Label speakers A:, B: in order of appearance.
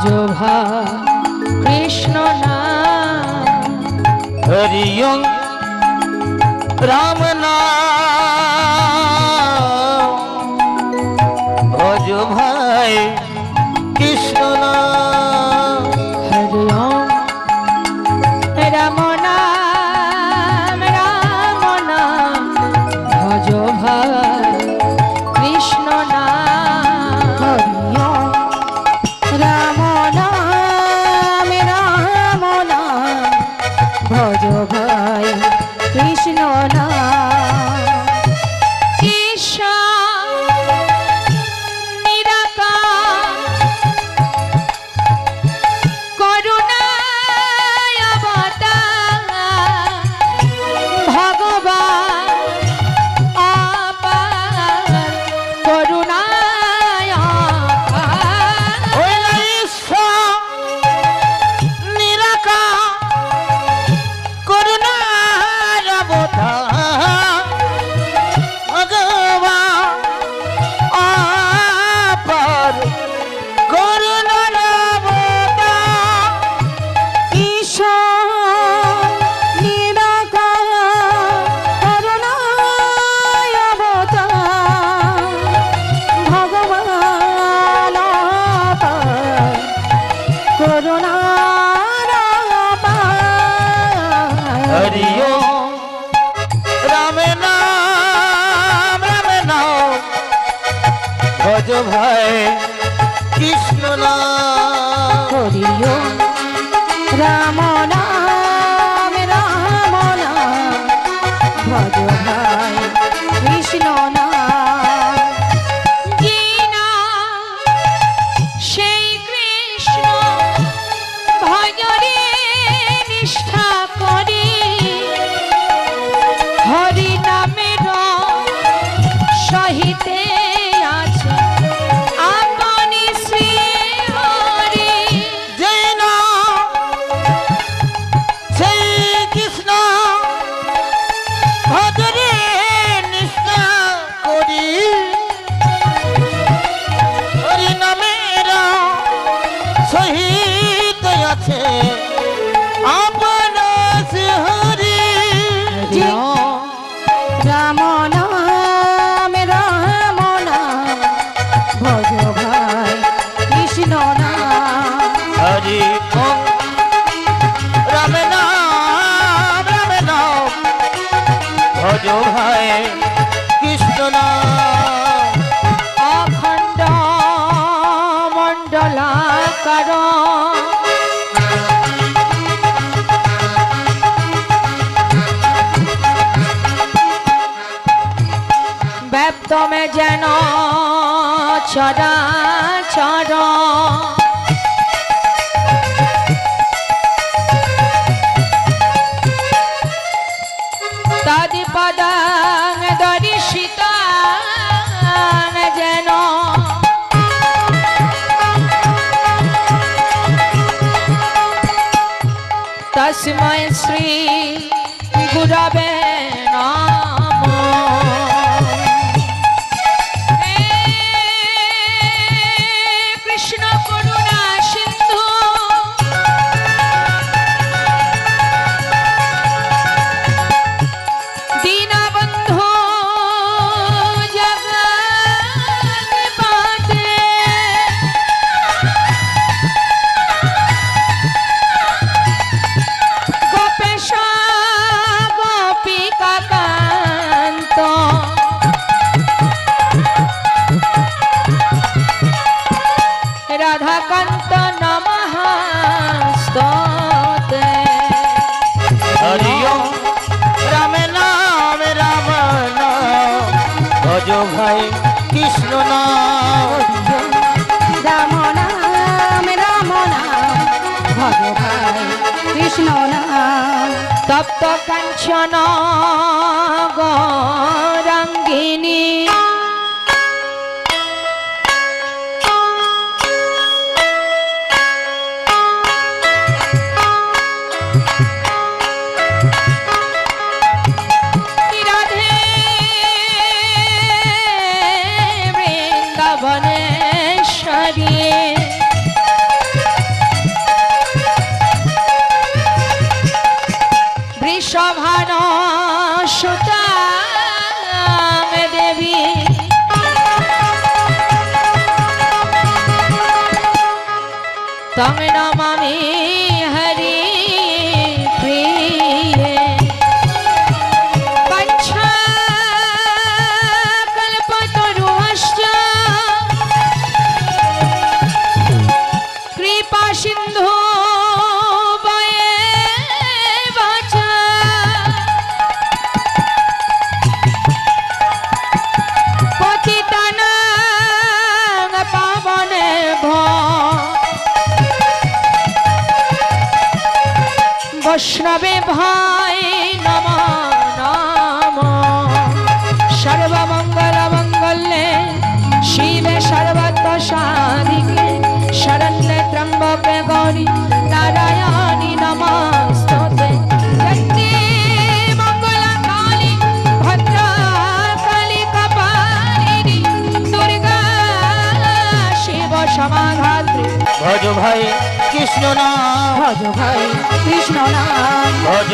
A: ভজ ভাই কৃষ্ণ নাম
B: হরি ওম রাম নাম ভজ ভাই কৃষ্ণ নাম
A: হরি ওম রাম নাম রাম নাম ভজ ভাই কৃষ্ণ নাম হরি ওম রাম নাম রাম নাম ভজ ভাই কৃষ্ণ নাম ঈশ্বর নিরাকার করুণায় অবতার ভগবান অপার করুণায় অপার
B: ওই ঈশ্বর নিরাকার করুণার অবতার ভগবান অপার করুণার অবতার
A: ঈশ্বর নিরাকার করুণায় অবতার ভগবান অপার করুণার অপার
B: হরি ওম রাম নাম রাম নাম ভজ ভাই কৃষ্ণ নাম
A: হরি ওম রাম নাম রাম নাম ভজ ভাই কৃষ্ণ নাম জিনা সেই কৃষ্ণ ভজরে নিষ্ঠা করি হরি নামের সহিতে আছে আপনি শ্রী হরি
B: জয় নাম সেই কৃষ্ণ ভজরে নিষ্ঠা করি হরি নামের সহিত আছে আপন শ্রী হরি
A: রাম নাম রাম নাম ভজ ভাই কৃষ্ণ নাম
B: হরি ওম রাম নাম রাম নাম ভজ ভাই কৃষ্ণ নাম
A: অখণ্ড মণ্ডলাকার ব্যাপ্তমে যেন চরাচর তদিপদাং দর্শিতাং যেন তস্मै শ্রী গুরবে নমঃ হে কৃষ্ণ করুণা সিন্ধু দীনবন্ধু জগন্নাথে গোপেশ গোপিকা কান্ত রাধাকান্ত নমস্তুতে
B: হরি ওম রাম নাম রাম নাম ভজ ভাই কৃষ্ণ নাম
A: রাম নাম রাম নাম ভজ ভাই কৃষ্ণ নাম তপ্ত কাঞ্চন গৌরাঙ্গিনী রাধে বৃন্দাবনেশ্বরী তং নমামি হরি প্রিয়ে বাঞ্ছা কল্পতরুশ্চ কৃপা সিন্ধু বৈষ্ণবে ভাই নম নম সর্বমঙ্গল মঙ্গলে শিবে সর্বত্র সাধিকে শরণ্যে ত্র্যম্বকে গৌরী নারায়ণী নমস্তুতে জয়তে মঙ্গলকালী ভদ্রকালী কপালিনী দুর্গা শিব সমাধাত্রী
B: ভজ ভাই কৃষ্ণ নাম
A: ভজ ভাই কৃষ্ণ নাম
B: ভজ